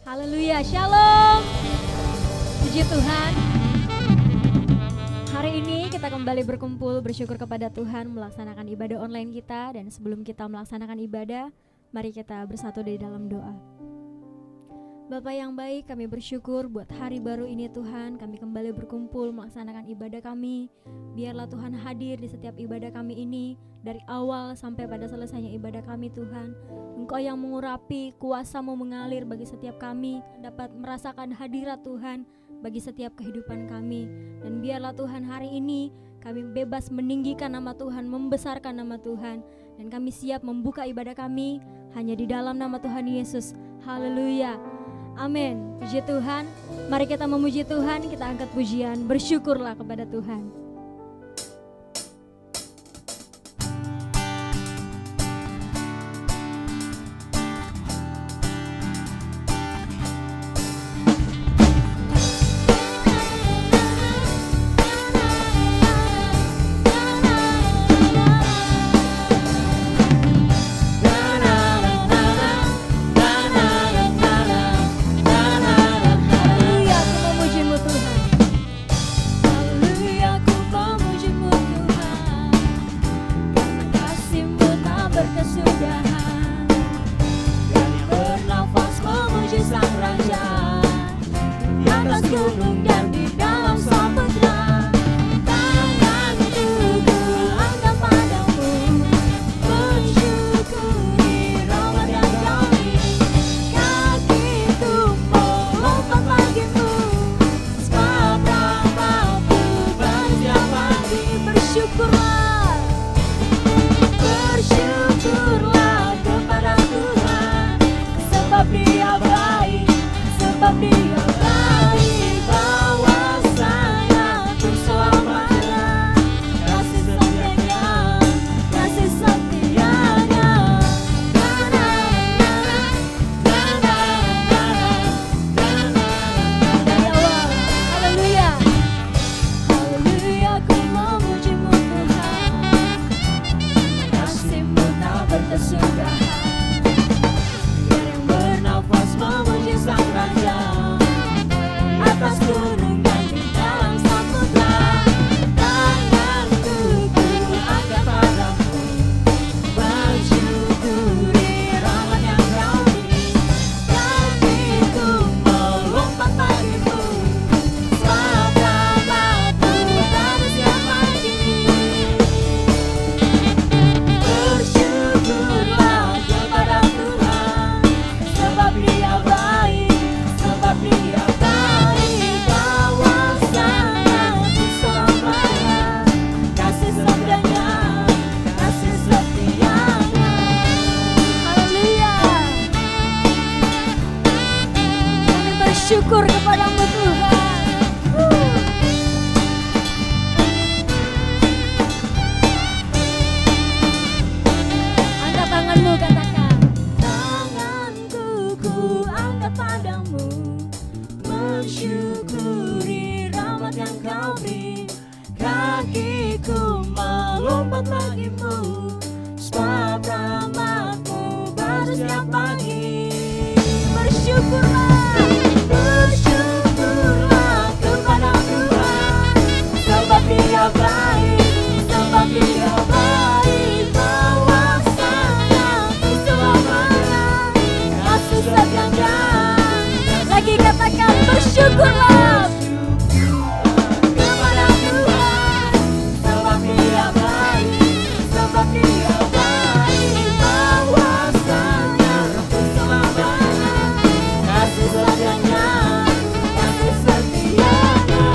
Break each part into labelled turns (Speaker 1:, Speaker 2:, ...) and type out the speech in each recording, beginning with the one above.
Speaker 1: Haleluya, shalom. Puji Tuhan. Hari ini kita kembali berkumpul bersyukur kepada Tuhan melaksanakan ibadah online kita. Dan sebelum kita melaksanakan ibadah, mari kita bersatu di dalam doa. Bapa yang baik, kami bersyukur buat hari baru ini Tuhan. Kami kembali berkumpul melaksanakan ibadah kami. Biarlah Tuhan hadir di setiap ibadah kami ini, dari awal sampai pada selesainya ibadah kami Tuhan. Engkau yang mengurapi, kuasa-Mu mengalir bagi setiap kami, dapat merasakan hadirat Tuhan bagi setiap kehidupan kami. Dan biarlah Tuhan hari ini kami bebas meninggikan nama Tuhan, membesarkan nama Tuhan. Dan kami siap membuka ibadah kami hanya di dalam nama Tuhan Yesus. Haleluya. Amin. Puji Tuhan. Mari kita memuji Tuhan, kita angkat pujian, bersyukurlah kepada Tuhan. Syukur kepadamu Tuhan. Angkat tanganmu, katakan. Tanganku ku angkat padamu, mensyukuri rahmat yang kau beri. Kakiku melompat bagimu, sebab rahmatmu baru setiap pagi. Bersyukurlah. Bersyukurlah kepada Tuhan, sebab Dia baik, sebab Dia baik. Bahwasanya untuk selamanya kasih setianya. Lagi katakan bersyukurlah kepada Tuhan, sebab Dia baik, sebab Dia baik. Bahwasanya untuk selamanya kasih setianya, kasih setianya.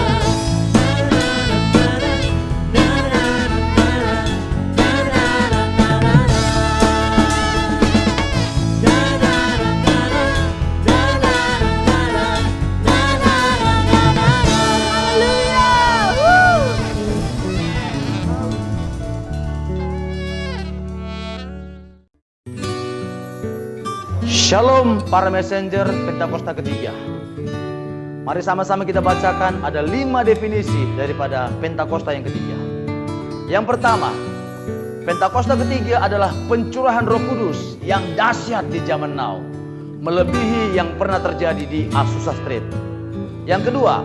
Speaker 2: Shalom para messenger Pentakosta ketiga. Mari sama-sama kita bacakan ada 5 definisi daripada Pentakosta yang ketiga. Yang pertama, Pentakosta ketiga adalah pencurahan Roh Kudus yang dahsyat di zaman now. melebihi yang pernah terjadi di Azusa Street. Yang kedua,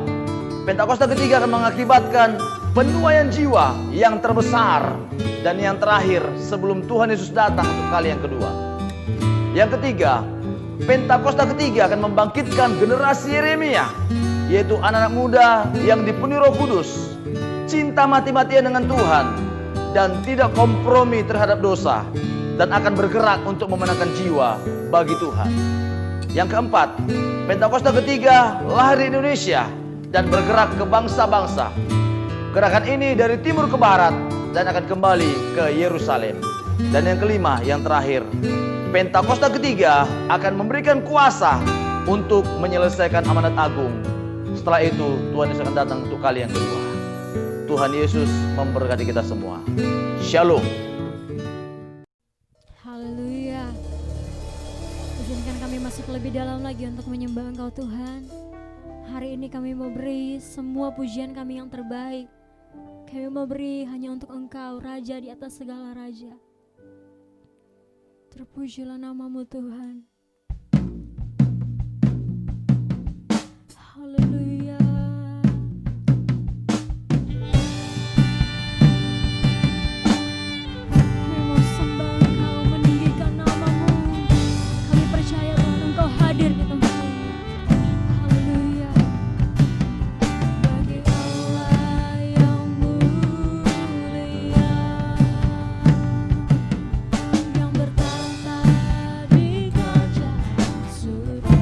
Speaker 2: Pentakosta ketiga akan mengakibatkan penuaian jiwa yang terbesar dan yang terakhir sebelum Tuhan Yesus datang untuk kali yang kedua. Yang ketiga, Pentakosta ketiga akan membangkitkan generasi Yeremia, yaitu anak-anak muda yang dipenuhi Roh Kudus, cinta mati-matian dengan Tuhan dan tidak kompromi terhadap dosa, dan akan bergerak untuk memenangkan jiwa bagi Tuhan. Yang keempat, Pentakosta ketiga lahir di Indonesia dan bergerak ke bangsa-bangsa. Gerakan ini dari timur ke barat dan akan kembali ke Yerusalem. Dan yang kelima, yang terakhir, Pentakosta ketiga akan memberikan kuasa untuk menyelesaikan amanat agung. Setelah itu Tuhan Yesus akan datang untuk kali yang kedua. Tuhan Yesus memberkati kita semua. Shalom.
Speaker 1: Haleluya. Izinkan kami masuk lebih dalam lagi untuk menyembah Engkau Tuhan. Hari ini kami mau beri semua pujian kami yang terbaik. Kami mau beri hanya untuk Engkau, Raja di atas segala raja. Terpujilah nama-Mu Tuhan. Haleluya. Kami mau sembah Engkau, meninggikan nama-Mu. Kami percaya Tuhan Engkau hadir di tempat ini. Haleluya. Bagi Allah yang mulia, yang bertahta di kerajaan surga.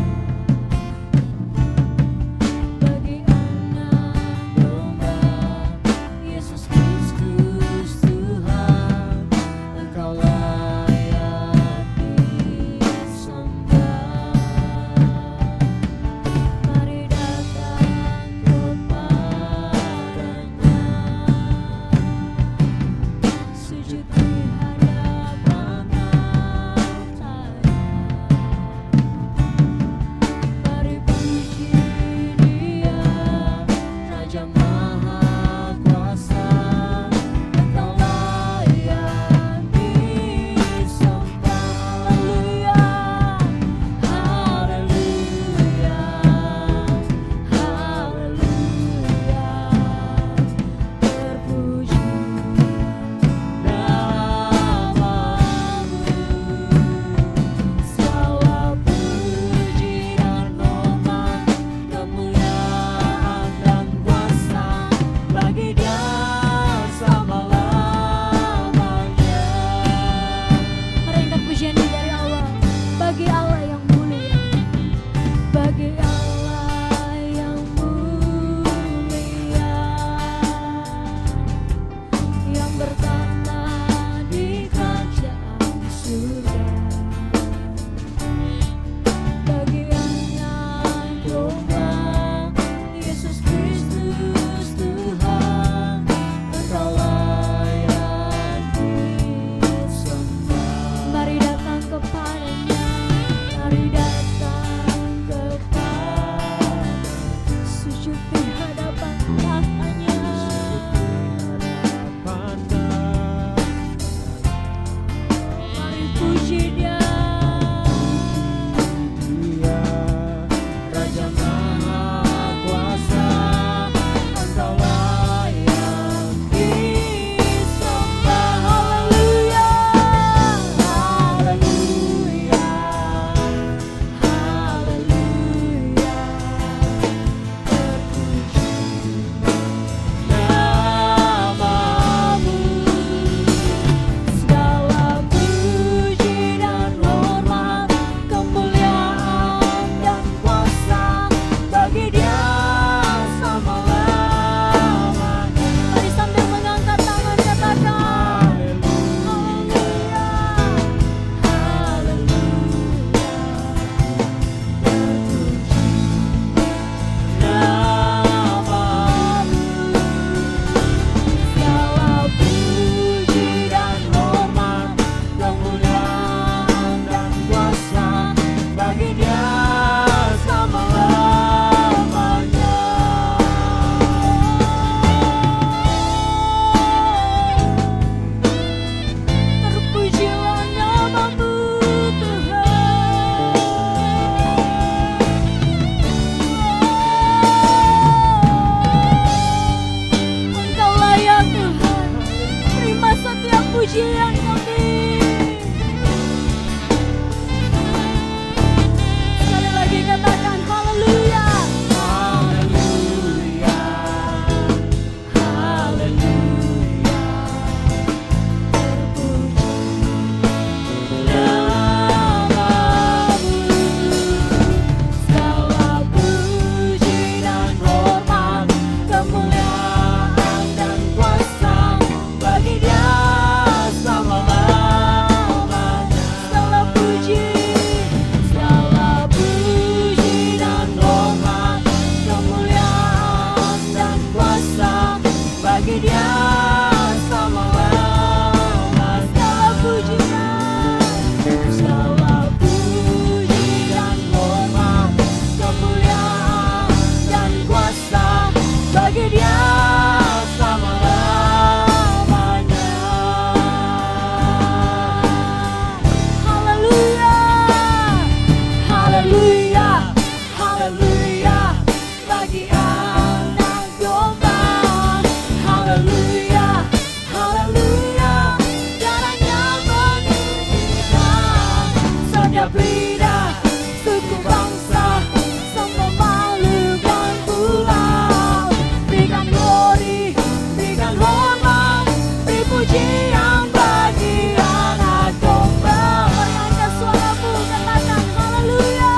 Speaker 1: setiap lidah, suku bangsa, semua makhluk dan pulau. Berikan glory, berikan hormat, beri pujian bagi anak domba. Mari angkat suaramu, katakan haleluya.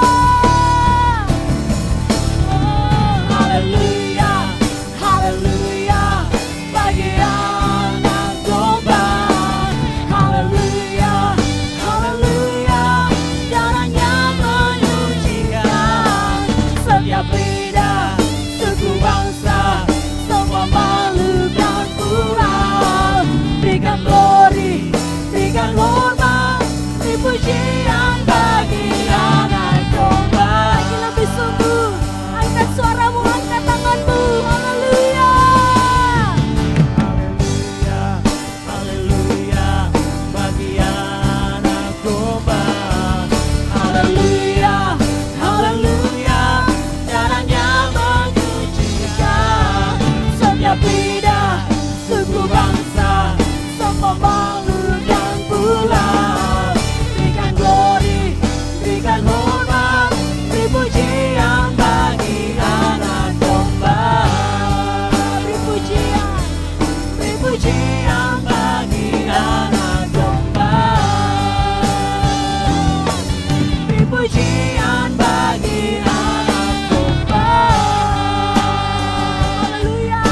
Speaker 1: Haleluya, haleluya, bagi anak domba. Haleluya, haleluya, darahnya menyucikan setiap lidah, suku bangsa, semua makhluk dan pulau. Berikan glory, berikan hormat, beri pujian bagi anak domba. Lagi lebih sungguh, angkat suaramu, angkat tanganmu, haleluya.
Speaker 3: Haleluya, bagi anak domba.
Speaker 1: Haleluya, haleluya, darahnya menyucikan setiap lidah, suku bangsa, semua makhluk dan pulau. Berikan glory, berikan hormat, beri pujian bagi anak domba. Beri pujian bagi anak domba. Beri pujian bagi anak domba. Haleluya.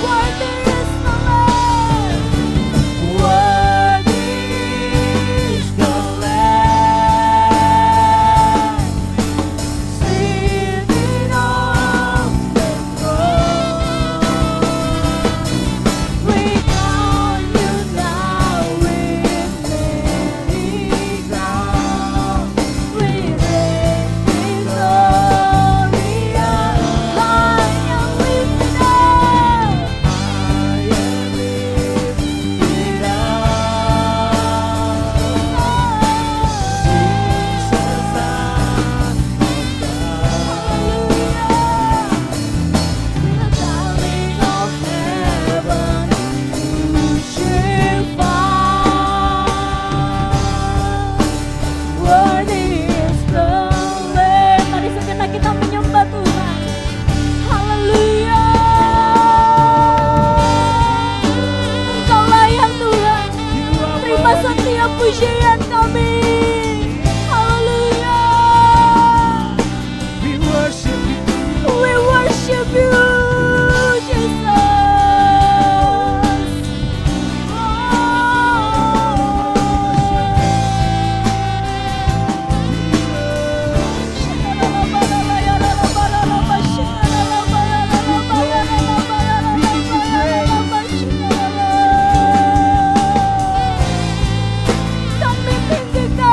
Speaker 1: Worthy is the Lamb. Worthy is the Lamb. Sitting on the throne. We crown you now with many crowns. We reign victorious. I am lifted up. Mari sejenak kita menyembah Tuhan. Haleluya. Engkau layak Tuhan. Terima setiap pujian kami. Haleluya.
Speaker 3: We worship you.
Speaker 1: We worship you, Jesus. Kami tinggikan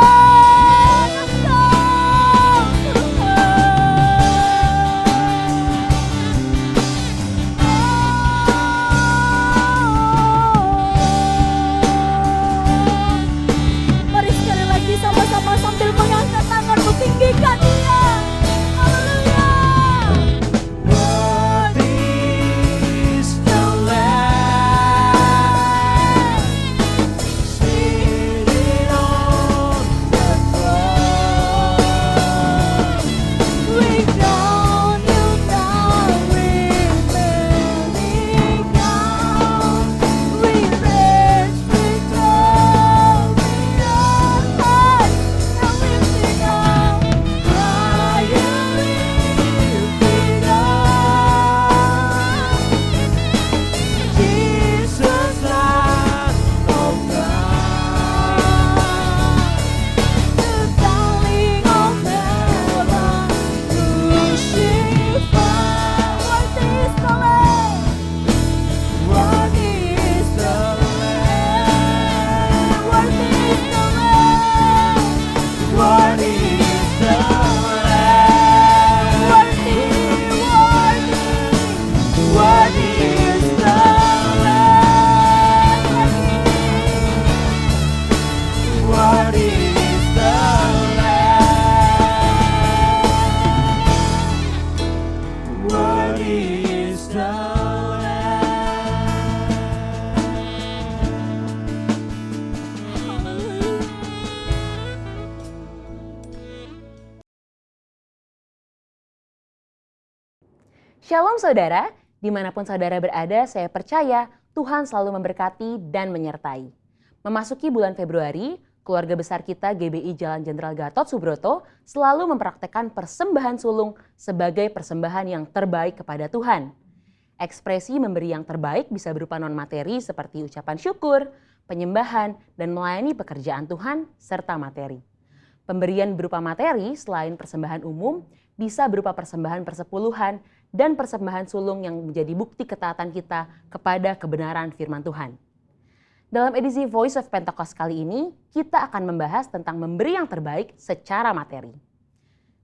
Speaker 4: Shalom saudara, dimanapun saudara berada, saya percaya Tuhan selalu memberkati dan menyertai. Memasuki bulan Februari, keluarga besar kita GBI Jalan Jenderal Gatot Subroto selalu mempraktekkan persembahan sulung sebagai persembahan yang terbaik kepada Tuhan. Ekspresi memberi yang terbaik bisa berupa non-materi seperti ucapan syukur, penyembahan, dan melayani pekerjaan Tuhan, serta materi. Pemberian berupa materi selain persembahan umum bisa berupa persembahan persepuluhan dan persembahan sulung yang menjadi bukti ketaatan kita kepada kebenaran firman Tuhan. Dalam edisi Voice of Pentecost kali ini, kita akan membahas tentang memberi yang terbaik secara materi.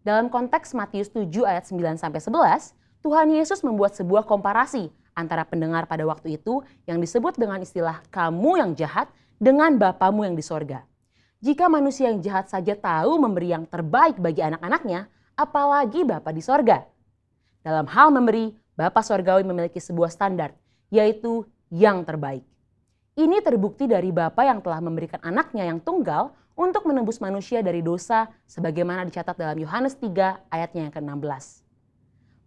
Speaker 4: Dalam konteks Matius 7 ayat 9-11, Tuhan Yesus membuat sebuah komparasi antara pendengar pada waktu itu yang disebut dengan istilah kamu yang jahat dengan Bapamu yang di sorga. Jika manusia yang jahat saja tahu memberi yang terbaik bagi anak-anaknya, apalagi Bapa di sorga. Dalam hal memberi, Bapa Sorgawi memiliki sebuah standar, yaitu yang terbaik. Ini terbukti dari Bapa yang telah memberikan anaknya yang tunggal untuk menebus manusia dari dosa sebagaimana dicatat dalam Yohanes 3 ayatnya yang ke-16.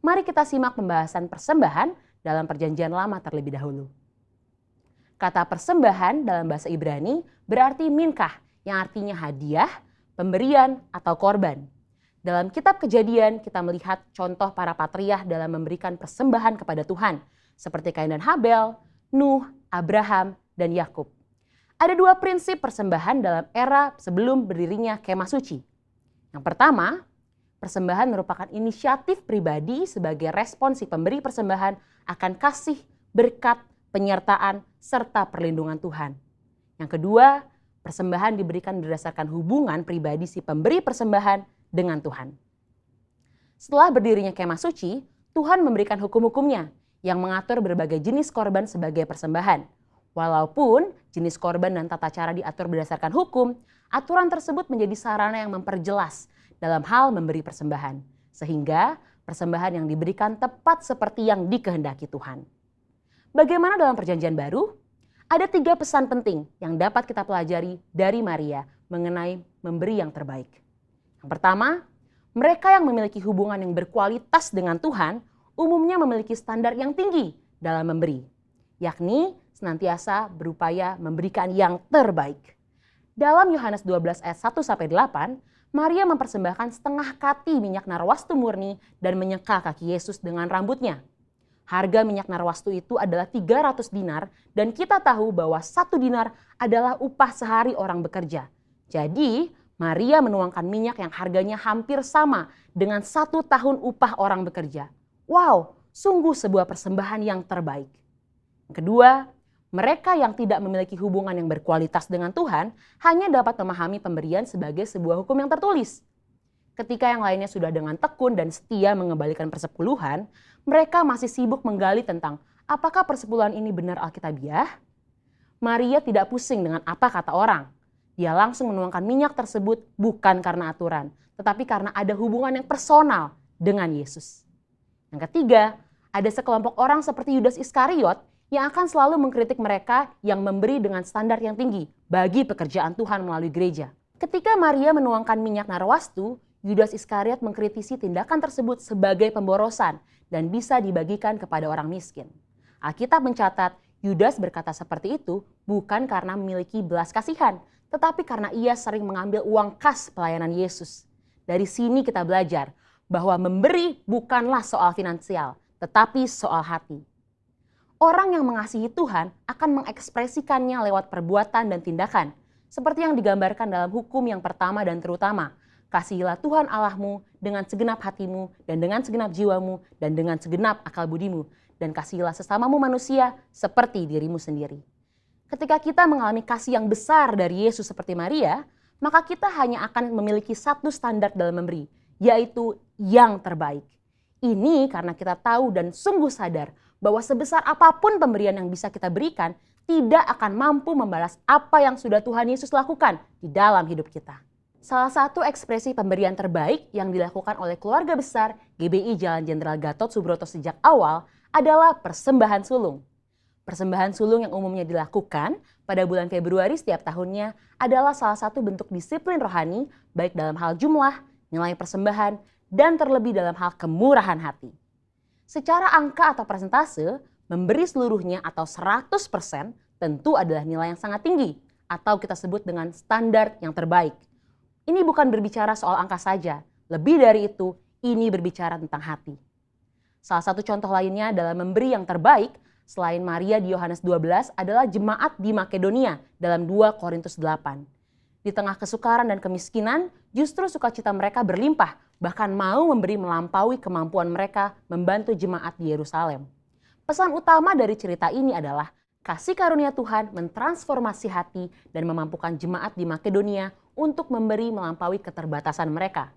Speaker 4: Mari kita simak pembahasan persembahan dalam Perjanjian Lama terlebih dahulu. Kata persembahan dalam bahasa Ibrani berarti minkah, yang artinya hadiah, pemberian, atau korban. Dalam kitab Kejadian kita melihat contoh para patriarh dalam memberikan persembahan kepada Tuhan, seperti Kain dan Habel, Nuh, Abraham, dan Yakub. Ada dua prinsip persembahan dalam era sebelum berdirinya kemah suci. Yang pertama, persembahan merupakan inisiatif pribadi sebagai respon si pemberi persembahan akan kasih, berkat, penyertaan, serta perlindungan Tuhan. Yang kedua, persembahan diberikan berdasarkan hubungan pribadi si pemberi persembahan dengan Tuhan. Setelah berdirinya kemah suci, Tuhan memberikan hukum-hukumnya yang mengatur berbagai jenis korban sebagai persembahan. Walaupun jenis korban dan tata cara diatur berdasarkan hukum, aturan tersebut menjadi sarana yang memperjelas dalam hal memberi persembahan, sehingga persembahan yang diberikan tepat seperti yang dikehendaki Tuhan. Bagaimana dalam Perjanjian Baru? Ada 3 pesan penting yang dapat kita pelajari dari Maria mengenai memberi yang terbaik. Yang pertama, mereka yang memiliki hubungan yang berkualitas dengan Tuhan umumnya memiliki standar yang tinggi dalam memberi, yakni senantiasa berupaya memberikan yang terbaik. Dalam Yohanes 12 ayat 1-8, Maria mempersembahkan setengah kati minyak narwastu murni dan menyeka kaki Yesus dengan rambutnya. Harga minyak narwastu itu adalah 300 dinar dan kita tahu bahwa 1 dinar adalah upah sehari orang bekerja. Jadi Maria menuangkan minyak yang harganya hampir sama dengan 1 tahun upah orang bekerja. Wow, sungguh sebuah persembahan yang terbaik. Yang kedua, mereka yang tidak memiliki hubungan yang berkualitas dengan Tuhan hanya dapat memahami pemberian sebagai sebuah hukum yang tertulis. Ketika yang lainnya sudah dengan tekun dan setia mengembalikan persepuluhan, mereka masih sibuk menggali tentang apakah persepuluhan ini benar alkitabiah. Maria tidak pusing dengan apa kata orang. Dia langsung menuangkan minyak tersebut bukan karena aturan, tetapi karena ada hubungan yang personal dengan Yesus. Yang ketiga, ada sekelompok orang seperti Yudas Iskariot yang akan selalu mengkritik mereka yang memberi dengan standar yang tinggi bagi pekerjaan Tuhan melalui gereja. Ketika Maria menuangkan minyak narwastu, Yudas Iskariot mengkritisi tindakan tersebut sebagai pemborosan dan bisa dibagikan kepada orang miskin. Alkitab mencatat Yudas berkata seperti itu bukan karena memiliki belas kasihan, tetapi karena ia sering mengambil uang kas pelayanan Yesus. Dari sini kita belajar bahwa memberi bukanlah soal finansial, tetapi soal hati. Orang yang mengasihi Tuhan akan mengekspresikannya lewat perbuatan dan tindakan, seperti yang digambarkan dalam hukum yang pertama dan terutama. Kasihilah Tuhan Allahmu dengan segenap hatimu dan dengan segenap jiwamu dan dengan segenap akal budimu, dan kasihilah sesamamu manusia seperti dirimu sendiri. Ketika kita mengalami kasih yang besar dari Yesus seperti Maria, maka kita hanya akan memiliki satu standar dalam memberi, yaitu yang terbaik. Ini karena kita tahu dan sungguh sadar bahwa sebesar apapun pemberian yang bisa kita berikan, tidak akan mampu membalas apa yang sudah Tuhan Yesus lakukan di dalam hidup kita. Salah satu ekspresi pemberian terbaik yang dilakukan oleh keluarga besar GBI Jalan Jenderal Gatot Subroto sejak awal adalah persembahan sulung. Persembahan sulung yang umumnya dilakukan pada bulan Februari setiap tahunnya adalah salah satu bentuk disiplin rohani, baik dalam hal jumlah, nilai persembahan, dan terlebih dalam hal kemurahan hati. Secara angka atau persentase, memberi seluruhnya atau 100% tentu adalah nilai yang sangat tinggi atau kita sebut dengan standar yang terbaik. Ini bukan berbicara soal angka saja, lebih dari itu, ini berbicara tentang hati. Salah satu contoh lainnya dalam memberi yang terbaik selain Maria di Yohanes 12 adalah jemaat di Makedonia dalam 2 Korintus 8. Di tengah kesukaran dan kemiskinan, justru sukacita mereka berlimpah, bahkan mau memberi melampaui kemampuan mereka membantu jemaat di Yerusalem. Pesan utama dari cerita ini adalah kasih karunia Tuhan mentransformasi hati dan memampukan jemaat di Makedonia untuk memberi melampaui keterbatasan mereka.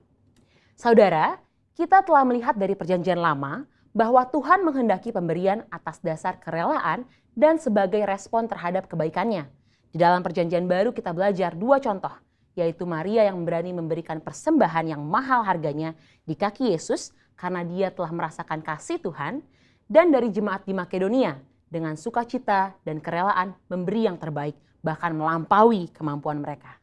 Speaker 4: Saudara, kita telah melihat dari Perjanjian Lama bahwa Tuhan menghendaki pemberian atas dasar kerelaan dan sebagai respon terhadap kebaikannya. Di dalam Perjanjian Baru kita belajar 2 contoh, yaitu Maria yang berani memberikan persembahan yang mahal harganya di kaki Yesus karena dia telah merasakan kasih Tuhan, dan dari jemaat di Makedonia dengan sukacita dan kerelaan memberi yang terbaik, bahkan melampaui kemampuan mereka.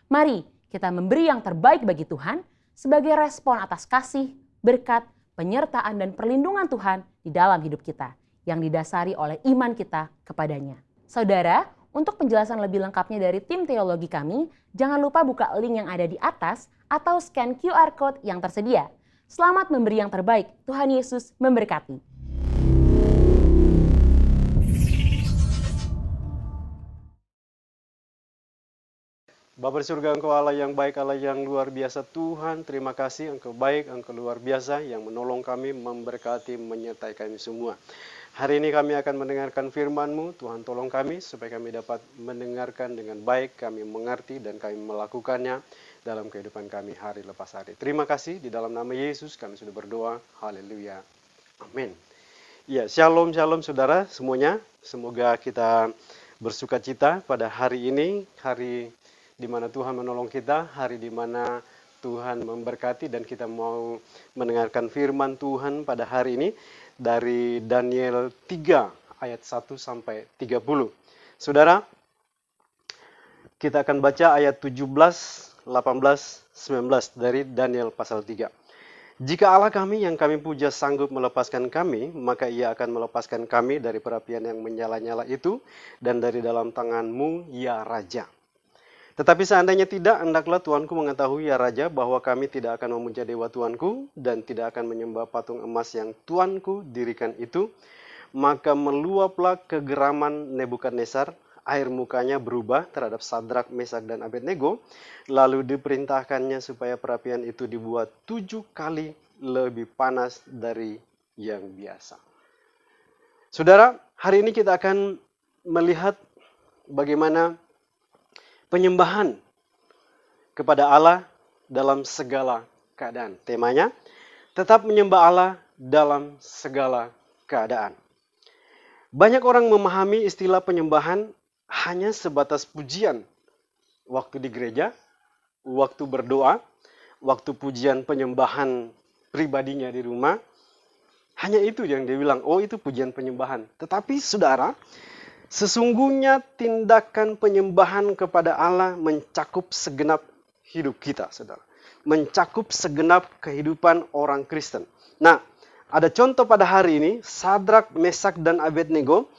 Speaker 4: Mari kita memberi yang terbaik bagi Tuhan sebagai respon atas kasih, berkat, penyertaan dan perlindungan Tuhan di dalam hidup kita yang didasari oleh iman kita kepadanya. Saudara, untuk penjelasan lebih lengkapnya dari tim teologi kami, jangan lupa buka link yang ada di atas atau scan QR Code yang tersedia. Selamat memberi yang terbaik, Tuhan Yesus memberkati.
Speaker 5: Bapa di surga, Engkau Allah yang baik, Allah yang luar biasa. Tuhan, terima kasih Engkau baik, Engkau luar biasa yang menolong kami, memberkati, menyertai kami semua. Hari ini kami akan mendengarkan firman-Mu. Tuhan tolong kami supaya kami dapat mendengarkan dengan baik, kami mengerti dan kami melakukannya dalam kehidupan kami hari lepas hari. Terima kasih, di dalam nama Yesus kami sudah berdoa. Haleluya. Amin. Ya, shalom saudara semuanya. Semoga kita bersuka cita pada hari ini, hari di mana Tuhan menolong kita, hari di mana Tuhan memberkati, dan kita mau mendengarkan firman Tuhan pada hari ini dari Daniel 3 ayat 1 sampai 30. Saudara, kita akan baca ayat 17, 18, 19 dari Daniel pasal 3. Jika Allah kami yang kami puja sanggup melepaskan kami, maka Ia akan melepaskan kami dari perapian yang menyala-nyala itu dan dari dalam tangan-Mu, ya Raja. Tetapi seandainya tidak, hendaklah Tuanku mengetahui, ya Raja, bahwa kami tidak akan memuja dewa Tuanku dan tidak akan menyembah patung emas yang Tuanku dirikan itu. Maka meluaplah kegeraman Nebukadnezar, air mukanya berubah terhadap Sadrak, Mesak, dan Abednego. Lalu diperintahkannya supaya perapian itu dibuat 7 kali lebih panas dari yang biasa. Saudara, hari ini kita akan melihat bagaimana penyembahan kepada Allah dalam segala keadaan. Temanya, tetap menyembah Allah dalam segala keadaan. Banyak orang memahami istilah penyembahan hanya sebatas pujian. Waktu di gereja, waktu berdoa, waktu pujian penyembahan pribadinya di rumah. Hanya itu yang dia bilang, oh itu pujian penyembahan. Tetapi saudara, sesungguhnya tindakan penyembahan kepada Allah mencakup segenap hidup kita, saudara. Mencakup segenap kehidupan orang Kristen. Nah, ada contoh pada hari ini, Sadrak, Mesak, dan Abednego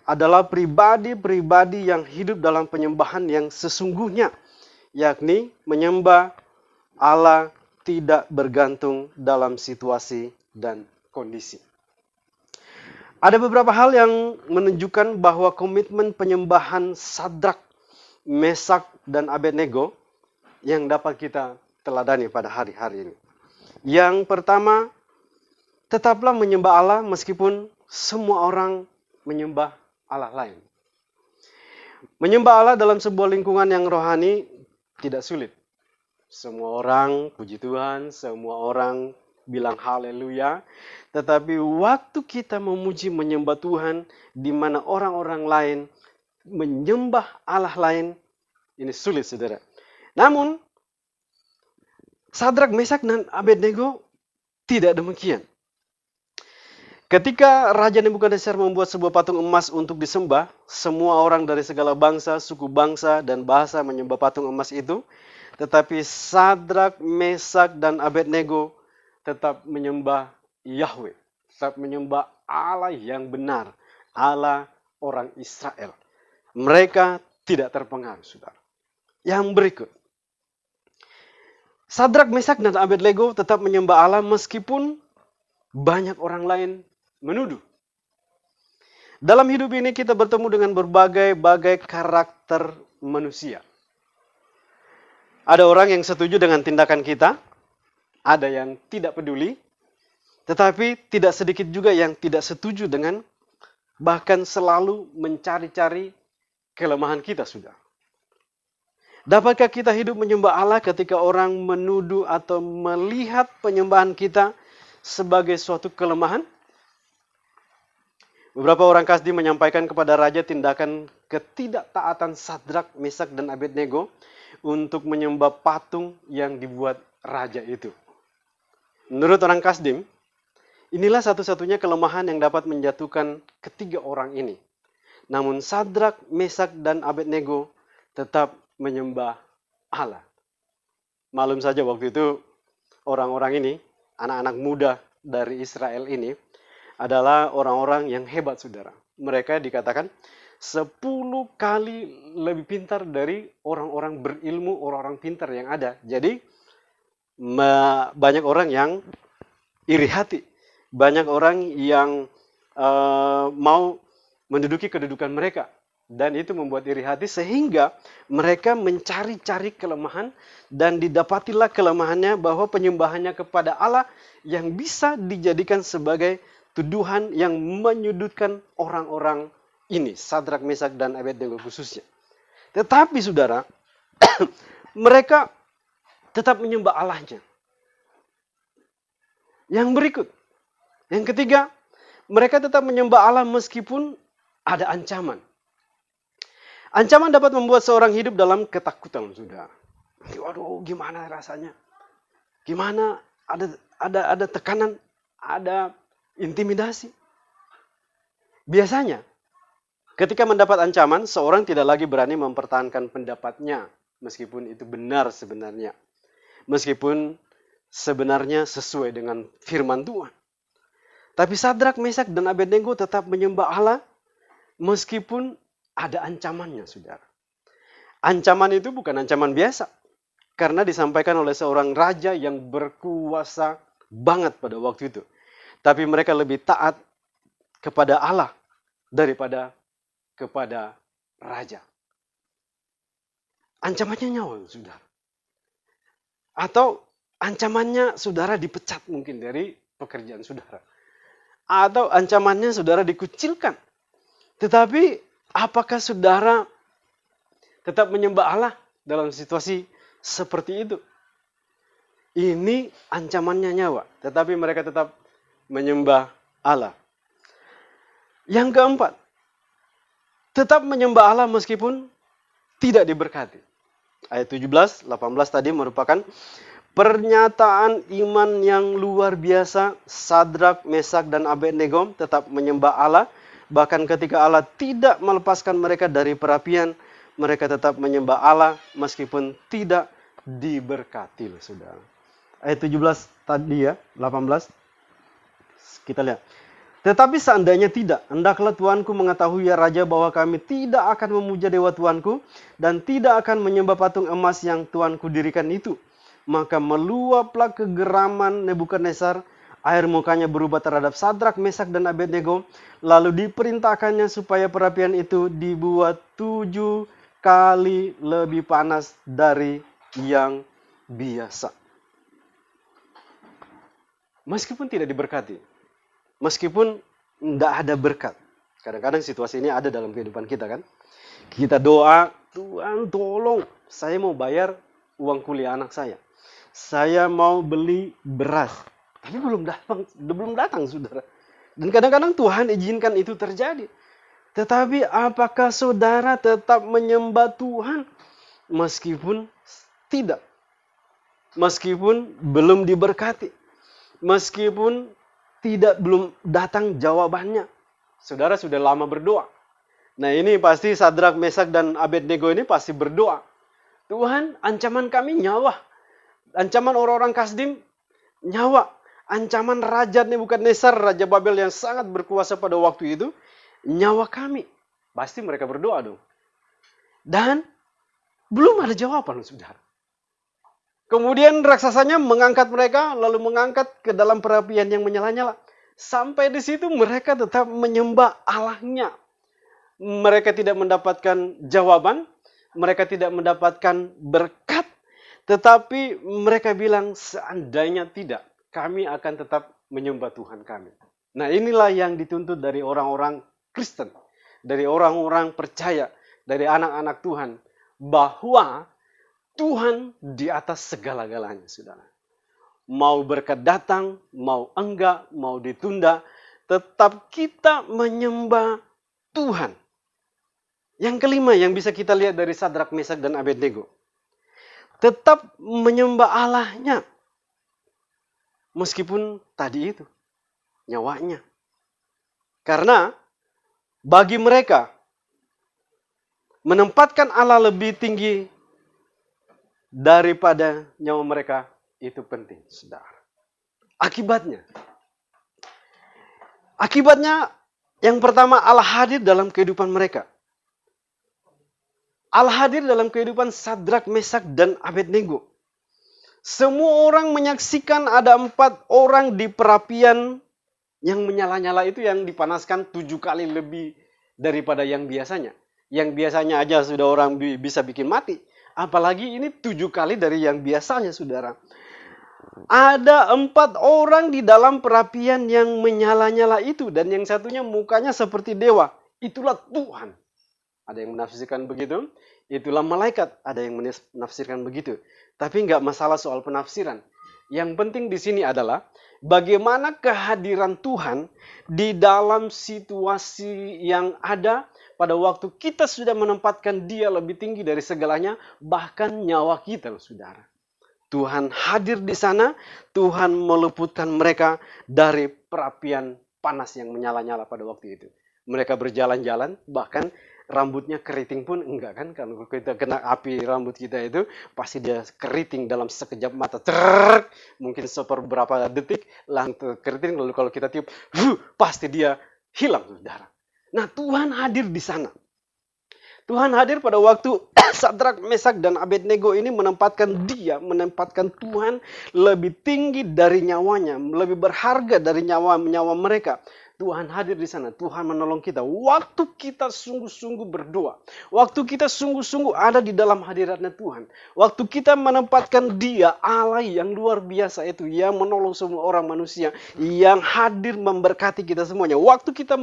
Speaker 5: adalah pribadi-pribadi yang hidup dalam penyembahan yang sesungguhnya, yakni menyembah Allah tidak bergantung dalam situasi dan kondisi. Ada beberapa hal yang menunjukkan bahwa komitmen penyembahan Sadrak, Mesak, dan Abednego yang dapat kita teladani pada hari-hari ini. Yang pertama, tetaplah menyembah Allah meskipun semua orang menyembah Allah lain. Menyembah Allah dalam sebuah lingkungan yang rohani tidak sulit. Semua orang puji Tuhan, semua orang bilang haleluya. Tetapi waktu kita memuji menyembah Tuhan, di mana orang-orang lain menyembah Allah lain, ini sulit, saudara. Namun, Sadrak, Mesak, dan Abednego tidak demikian. Ketika Raja Nebukadnezar membuat sebuah patung emas untuk disembah, semua orang dari segala bangsa, suku bangsa, dan bahasa menyembah patung emas itu. Tetapi Sadrak, Mesak, dan Abednego tetap menyembah Yahweh. tetap menyembah Allah yang benar, Allah orang Israel. Mereka tidak terpengaruh, saudara. Yang berikut, Sadrak, Mesak, dan Abednego tetap menyembah Allah meskipun banyak orang lain menuduh. Dalam hidup ini kita bertemu dengan berbagai karakter manusia. Ada orang yang setuju dengan tindakan kita, ada yang tidak peduli, tetapi tidak sedikit juga yang tidak setuju dengan, bahkan selalu mencari-cari kelemahan kita, sudah. Dapatkah kita hidup menyembah Allah ketika orang menuduh atau melihat penyembahan kita sebagai suatu kelemahan? Beberapa orang Kasdim menyampaikan kepada raja tindakan ketidaktaatan Sadrak, Mesak, dan Abednego untuk menyembah patung yang dibuat raja itu. Menurut orang Kasdim, inilah satu-satunya kelemahan yang dapat menjatuhkan ketiga orang ini. Namun Sadrak, Mesak, dan Abednego tetap menyembah Allah. Malum saja waktu itu orang-orang ini, anak-anak muda dari Israel ini, adalah orang-orang yang hebat, saudara. Mereka dikatakan 10 kali lebih pintar dari orang-orang berilmu, orang-orang pintar yang ada. Jadi banyak orang yang iri hati. Banyak orang yang mau menduduki kedudukan mereka. Dan itu membuat iri hati sehingga mereka mencari-cari kelemahan dan didapatilah kelemahannya bahwa penyembahannya kepada Allah yang bisa dijadikan sebagai tuduhan yang menyudutkan orang-orang ini, Sadrak, Mesak, dan Abednego khususnya. Tetapi saudara, mereka tetap menyembah Allahnya. Yang berikut, yang ketiga, mereka tetap menyembah Allah meskipun ada ancaman. Ancaman dapat membuat seorang hidup dalam ketakutan, saudara. Waduh, gimana rasanya? Gimana? Ada tekanan, ada intimidasi. Biasanya, ketika mendapat ancaman, seorang tidak lagi berani mempertahankan pendapatnya, meskipun itu benar sebenarnya. Meskipun sebenarnya sesuai dengan firman Tuhan. Tapi Sadrak, Mesak, dan Abednego tetap menyembah Allah meskipun ada ancamannya, saudara. Ancaman itu bukan ancaman biasa. Karena disampaikan oleh seorang raja yang berkuasa banget pada waktu itu. Tapi mereka lebih taat kepada Allah daripada kepada raja. Ancamannya nyawa, saudara. Atau ancamannya saudara dipecat mungkin dari pekerjaan saudara. Atau ancamannya saudara dikucilkan. Tetapi apakah saudara tetap menyembah Allah dalam situasi seperti itu? Ini ancamannya nyawa, tetapi mereka tetap menyembah Allah. Yang keempat, tetap menyembah Allah meskipun tidak diberkati. Ayat 17, 18 tadi merupakan pernyataan iman yang luar biasa. Sadrak, Mesak, dan Abednego tetap menyembah Allah. Bahkan ketika Allah tidak melepaskan mereka dari perapian, mereka tetap menyembah Allah meskipun tidak diberkati, saudara. Ayat 17 tadi ya, 18. Kita lihat. Tetapi seandainya tidak, hendaklah Tuanku mengetahui ya Raja bahwa kami tidak akan memuja dewa Tuanku dan tidak akan menyembah patung emas yang Tuanku dirikan itu. Maka meluaplah kegeraman Nebukadnezar, air mukanya berubah terhadap Sadrak, Mesak, dan Abednego. Lalu diperintahkannya supaya perapian itu dibuat 7 kali lebih panas dari yang biasa. Meskipun tidak diberkati, meskipun tidak ada berkat. Kadang-kadang situasi ini ada dalam kehidupan kita kan. Kita doa, Tuhan tolong, saya mau bayar uang kuliah anak saya. Saya mau beli beras. Tapi belum datang, saudara. Dan kadang-kadang Tuhan izinkan itu terjadi. Tetapi apakah saudara tetap menyembah Tuhan meskipun tidak? Meskipun belum diberkati. Meskipun belum datang jawabannya. Saudara sudah lama berdoa. Nah ini pasti Sadrak, Mesak, dan Abednego ini pasti berdoa. Tuhan, ancaman kami nyawa. Ancaman orang-orang Kasdim nyawa. ancaman Raja Nebukadnezar, Raja Babel yang sangat berkuasa pada waktu itu, nyawa kami. Pasti mereka berdoa dong. Dan belum ada jawaban, saudara. Kemudian raksasanya mengangkat mereka, lalu mengangkat ke dalam perapian yang menyala-nyala. Sampai di situ mereka tetap menyembah Allahnya. Mereka tidak mendapatkan jawaban, mereka tidak mendapatkan berkat, tetapi mereka bilang seandainya tidak, kami akan tetap menyembah Tuhan kami. Nah, inilah yang dituntut dari orang-orang Kristen, dari orang-orang percaya, dari anak-anak Tuhan, bahwa Tuhan di atas segala-galanya, saudara. Mau berkat datang, mau enggak, mau ditunda, tetap kita menyembah Tuhan. Yang kelima yang bisa kita lihat dari Sadrak, Mesak, dan Abednego. Tetap menyembah Allahnya. Meskipun tadi itu, nyawanya. Karena bagi mereka, menempatkan Allah lebih tinggi daripada nyawa mereka, itu penting, saudara. Akibatnya yang pertama, Allah hadir dalam kehidupan mereka. Allah hadir dalam kehidupan Sadrak, Mesak, dan Abednego. Semua orang menyaksikan ada 4 orang di perapian yang menyala-nyala itu, yang dipanaskan 7 kali lebih daripada yang biasanya. Yang biasanya aja sudah orang bisa bikin mati. Apalagi ini 7 kali dari yang biasanya, saudara. Ada 4 orang di dalam perapian yang menyala-nyala itu. Dan yang satunya mukanya seperti dewa. Itulah Tuhan. Ada yang menafsirkan begitu. Itulah malaikat. Ada yang menafsirkan begitu. Tapi nggak masalah soal penafsiran. Yang penting di sini adalah bagaimana kehadiran Tuhan di dalam situasi yang ada pada waktu kita sudah menempatkan Dia lebih tinggi dari segalanya, bahkan nyawa kita, loh, saudara. Tuhan hadir di sana, Tuhan meluputkan mereka dari perapian panas yang menyala-nyala pada waktu itu. Mereka berjalan-jalan, bahkan rambutnya keriting pun enggak kan. Kalau kita kena api rambut kita itu, pasti dia keriting dalam sekejap mata. Mungkin seberapa detik, langsung keriting. Lalu kalau kita tiup, pasti dia hilang, saudara. Nah, Tuhan hadir di sana. Tuhan hadir pada waktu Sadrak, Mesak, dan Abednego ini menempatkan Tuhan lebih tinggi dari nyawanya, lebih berharga dari nyawa mereka. Tuhan hadir di sana, Tuhan menolong kita. Waktu kita sungguh-sungguh berdoa, waktu kita sungguh-sungguh ada di dalam hadiratnya Tuhan, waktu kita menempatkan Dia, Allah yang luar biasa itu, yang menolong semua orang manusia, yang hadir memberkati kita semuanya. Waktu kita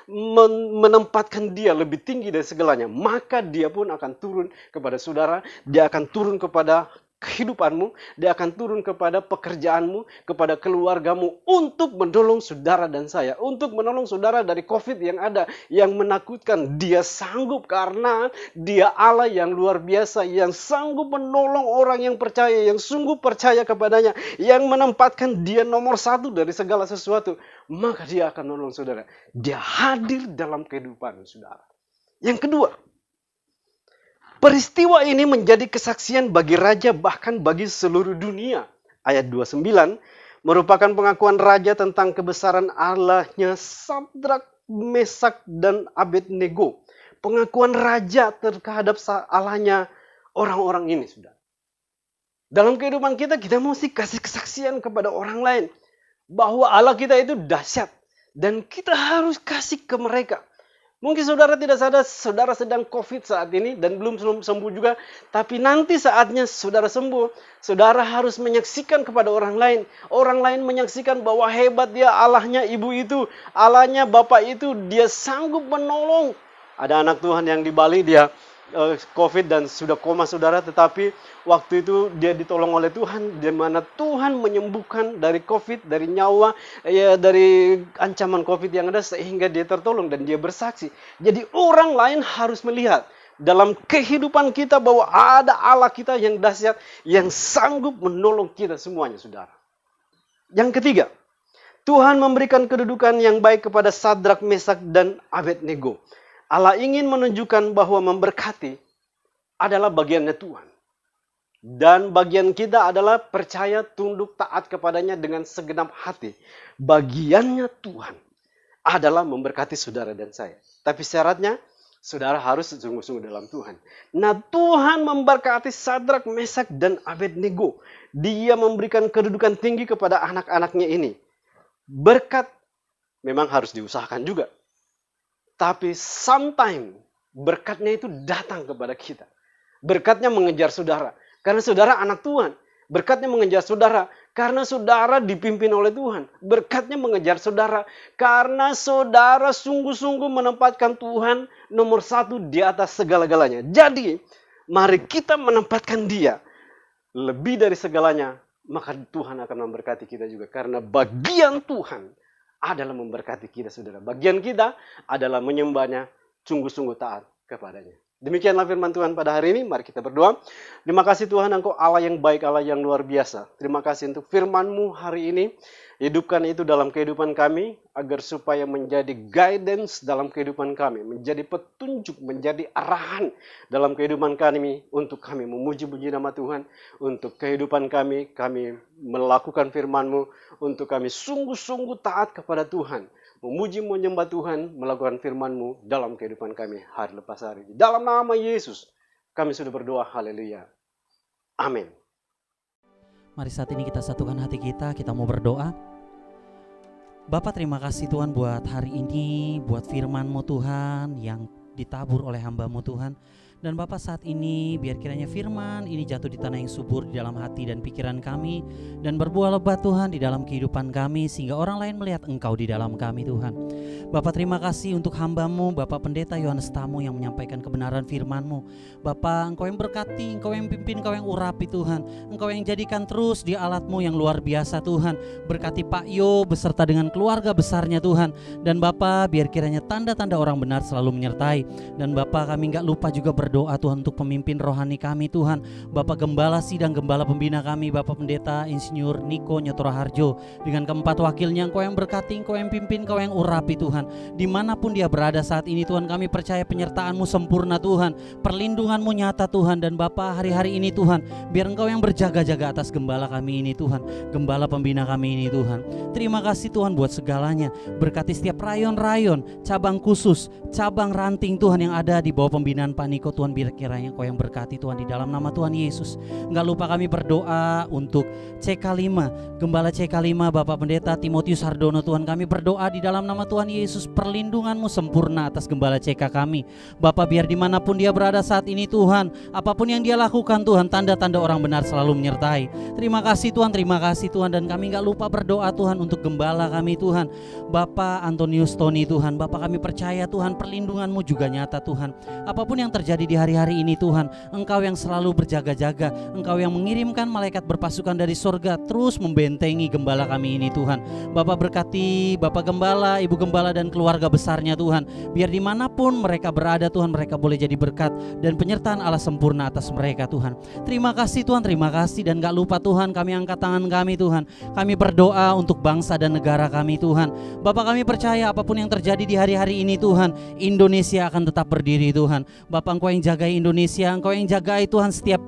Speaker 5: menempatkan Dia lebih tinggi dari segalanya, maka Dia pun akan turun kepada saudara, Dia akan turun kepada kehidupanmu, Dia akan turun kepada pekerjaanmu, kepada keluargamu, untuk menolong saudara dan saya, untuk menolong saudara dari COVID yang ada, yang menakutkan. Dia sanggup karena Dia Allah yang luar biasa, yang sanggup menolong orang yang percaya, yang sungguh percaya kepadanya, yang menempatkan Dia nomor 1 dari segala sesuatu. Maka Dia akan menolong saudara. Dia hadir dalam kehidupan saudara. Yang kedua, peristiwa ini menjadi kesaksian bagi raja, bahkan bagi seluruh dunia. Ayat 29 merupakan pengakuan raja tentang kebesaran Allahnya Sadrak, Mesak, dan Abednego. Pengakuan raja terhadap Allahnya orang-orang ini, saudara. Dalam kehidupan kita mesti kasih kesaksian kepada orang lain bahwa Allah kita itu dahsyat, dan kita harus kasih ke mereka. Mungkin saudara tidak sadar, saudara sedang COVID saat ini dan belum sembuh juga. Tapi nanti saatnya saudara sembuh, saudara harus menyaksikan kepada orang lain. Orang lain menyaksikan bahwa hebat Dia, Allahnya ibu itu, Allahnya bapak itu, Dia sanggup menolong. Ada anak Tuhan yang di Bali, dia COVID dan sudah koma, saudara. Tetapi waktu itu dia ditolong oleh Tuhan, di mana Tuhan menyembuhkan dari COVID, dari nyawa, dari ancaman COVID yang ada, sehingga dia tertolong dan dia bersaksi. Jadi orang lain harus melihat dalam kehidupan kita bahwa ada Allah kita yang dahsyat, yang sanggup menolong kita semuanya, saudara. Yang ketiga, Tuhan memberikan kedudukan yang baik kepada Sadrak, Mesak, dan Abednego. Allah ingin menunjukkan bahwa memberkati adalah bagiannya Tuhan. Dan bagian kita adalah percaya, tunduk, taat kepadanya dengan segenap hati. Bagiannya Tuhan adalah memberkati saudara dan saya. Tapi syaratnya, saudara harus sungguh-sungguh dalam Tuhan. Nah, Tuhan memberkati Sadrak, Mesak, dan Abednego. Dia memberikan kedudukan tinggi kepada anak-anaknya ini. Berkat memang harus diusahakan juga. Tapi sometimes berkatnya itu datang kepada kita. Berkatnya mengejar saudara. Karena saudara anak Tuhan. Berkatnya mengejar saudara. Karena saudara dipimpin oleh Tuhan. Berkatnya mengejar saudara. Karena saudara sungguh-sungguh menempatkan Tuhan nomor 1 di atas segala-galanya. Jadi, mari kita menempatkan Dia lebih dari segalanya. Maka Tuhan akan memberkati kita juga. Karena bagian Tuhan adalah memberkati kita, saudara. Bagian kita adalah menyembahnya, sungguh-sungguh taat kepadanya. Demikianlah firman Tuhan pada hari ini. Mari kita berdoa. Terima kasih Tuhan, Engkau Allah yang baik, Allah yang luar biasa. Terima kasih untuk firman-Mu hari ini. Hidupkan itu dalam kehidupan kami, agar supaya menjadi guidance dalam kehidupan kami. Menjadi petunjuk, menjadi arahan dalam kehidupan kami. Untuk kami memuji-puji nama Tuhan. Untuk kehidupan kami melakukan firman-Mu. Untuk kami sungguh-sungguh taat kepada Tuhan. Memuji, menyembah Tuhan, melakukan firman-Mu dalam kehidupan kami hari lepas hari. Dalam nama Yesus, kami sudah berdoa, haleluya. Amin.
Speaker 6: Mari saat ini kita satukan hati kita mau berdoa. Bapak, terima kasih Tuhan buat hari ini, buat firman-Mu Tuhan yang ditabur oleh hamba-Mu Tuhan. Dan Bapak, saat ini biar kiranya firman ini jatuh di tanah yang subur di dalam hati dan pikiran kami, dan berbuah lebat Tuhan di dalam kehidupan kami, sehingga orang lain melihat Engkau di dalam kami Tuhan. Bapak, terima kasih untuk hamba-Mu Bapak Pendeta Yohanes Tamo yang menyampaikan kebenaran firman-Mu. Bapak, Engkau yang berkati, Engkau yang pimpin, Engkau yang urapi Tuhan. Engkau yang jadikan terus di alat-Mu yang luar biasa Tuhan. Berkati Pak Yo beserta dengan keluarga besarnya Tuhan. Dan Bapak, biar kiranya tanda-tanda orang benar selalu menyertai. Dan Bapak, kami gak lupa juga berdoa Tuhan untuk pemimpin rohani kami Tuhan. Bapak Gembala Sidang, Gembala Pembina kami, Bapak Pendeta Insinyur Niko Nyotora Harjo, dengan keempat wakilnya. Engkau yang berkati, Engkau yang pimpin, Engkau yang urapi Tuhan. Dimanapun dia berada saat ini Tuhan, kami percaya penyertaan-Mu sempurna Tuhan, perlindungan-Mu nyata Tuhan. Dan Bapak, hari-hari ini Tuhan, biar Engkau yang berjaga-jaga atas gembala kami ini Tuhan, gembala pembina kami ini Tuhan. Terima kasih Tuhan buat segalanya. Berkati setiap rayon-rayon, cabang khusus, cabang ranting Tuhan yang ada di bawah pembinaan Pak Niko Tuhan, biar kiranya Engkau yang berkati Tuhan di dalam nama Tuhan Yesus. Enggak lupa kami berdoa untuk CK5, Gembala CK5 Bapak Pendeta Timotius Hardono Tuhan. Kami berdoa di dalam nama Tuhan Yesus, perlindungan-Mu sempurna atas Gembala CK kami. Bapak, biar dimanapun dia berada saat ini Tuhan, apapun yang dia lakukan Tuhan, tanda-tanda orang benar selalu menyertai. Terima kasih Tuhan. Dan kami gak lupa berdoa Tuhan untuk Gembala kami Tuhan, Bapak Antonius Tony Tuhan. Bapak, kami percaya Tuhan, perlindungan-Mu juga nyata Tuhan. Apapun yang terjadi di hari-hari ini Tuhan, Engkau yang selalu berjaga-jaga, Engkau yang mengirimkan malaikat berpasukan dari surga terus membentengi gembala kami ini Tuhan. Bapak, berkati Bapak Gembala, Ibu Gembala dan keluarga besarnya Tuhan. Biar dimanapun mereka berada Tuhan, mereka boleh jadi berkat dan penyertaan Allah sempurna atas mereka Tuhan. Terima kasih Tuhan, terima kasih. Dan gak lupa Tuhan, kami angkat tangan kami Tuhan, kami berdoa untuk bangsa dan negara kami Tuhan. Bapak, kami percaya apapun yang terjadi di hari-hari ini Tuhan, Indonesia akan tetap berdiri Tuhan. Bapak, Engkau yang jagai Indonesia, Engkau yang jagai Tuhan setiap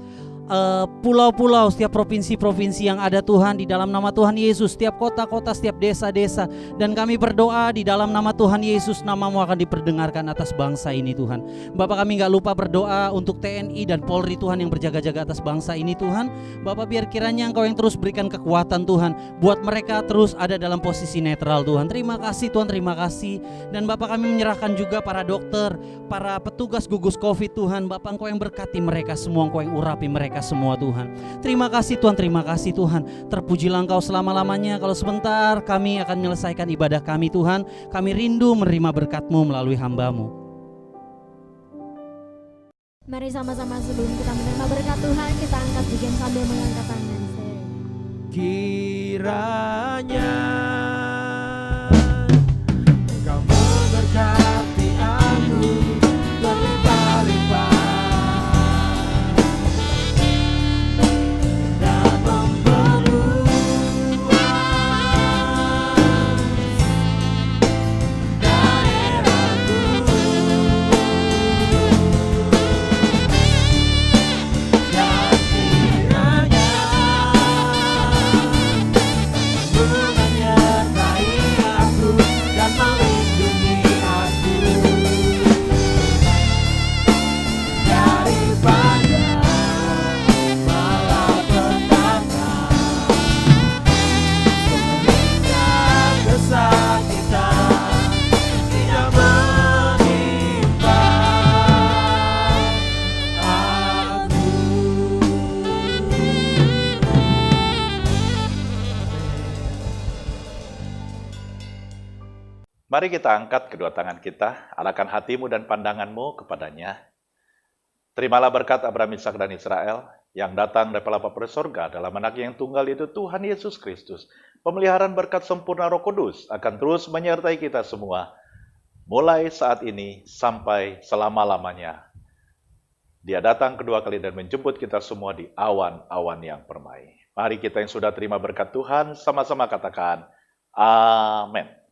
Speaker 6: pulau-pulau, setiap provinsi-provinsi yang ada Tuhan, di dalam nama Tuhan Yesus, setiap kota-kota, setiap desa-desa. Dan kami berdoa di dalam nama Tuhan Yesus, nama-Mu akan diperdengarkan atas bangsa ini Tuhan. Bapak, kami gak lupa berdoa untuk TNI dan Polri Tuhan yang berjaga-jaga atas bangsa ini Tuhan. Bapak, biar kiranya Engkau yang terus berikan kekuatan Tuhan, buat mereka terus ada dalam posisi netral Tuhan. Terima kasih Tuhan, terima kasih. Dan Bapak, kami menyerahkan juga para dokter, para petugas gugus COVID Tuhan. Bapak, Engkau yang berkati mereka semua, Engkau yang urapi mereka semua Tuhan. Terima kasih Tuhan, terima kasih Tuhan. Terpujilah Engkau selama-lamanya. Kalau sebentar kami akan menyelesaikan ibadah kami Tuhan, kami rindu menerima berkat-Mu melalui hamba-Mu.
Speaker 1: Mari sama-sama sebelum kita menerima berkat Tuhan, kita angkat pujian sambil mengangkat tangan.
Speaker 3: Kiranya Engkau memberkati aku berlimpah-limpah dan memperluas daerahku, dan kiranya
Speaker 7: Mari kita angkat kedua tangan kita, arahkan hatimu dan pandanganmu kepadanya. Terimalah berkat Abraham, Ishak, dan Israel yang datang dari Bapa dari sorga dalam anak yang tunggal itu Tuhan Yesus Kristus. Pemeliharaan berkat sempurna Roh Kudus akan terus menyertai kita semua, mulai saat ini sampai selama-lamanya. Dia datang kedua kali dan menjemput kita semua di awan-awan yang permai. Mari kita yang sudah terima berkat Tuhan, sama-sama katakan, Amin.